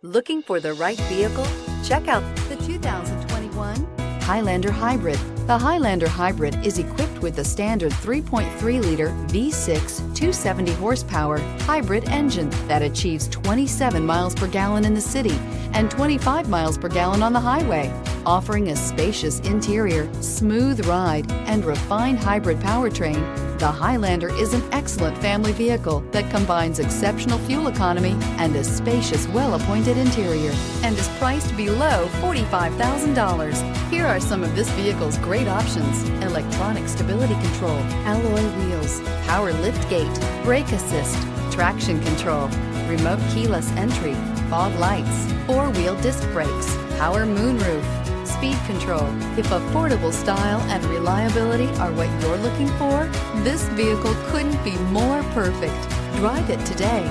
Looking for the right vehicle? Check out the 2021 Highlander Hybrid. The Highlander Hybrid is equipped with the standard 3.3-liter V6 270 horsepower hybrid engine that achieves 27 miles per gallon in the city and 25 miles per gallon on the highway. Offering a spacious interior, smooth ride, and refined hybrid powertrain, the Highlander is an excellent family vehicle that combines exceptional fuel economy and a spacious, well-appointed interior, and is priced below $45,000. Here are some of this vehicle's great options: electronic stability control, alloy wheels, power liftgate, brake assist, traction control, remote keyless entry, fog lights, four-wheel disc brakes, power moonroof, speed control. If affordable style and reliability are what you're looking for, this vehicle couldn't be more perfect. Drive it today.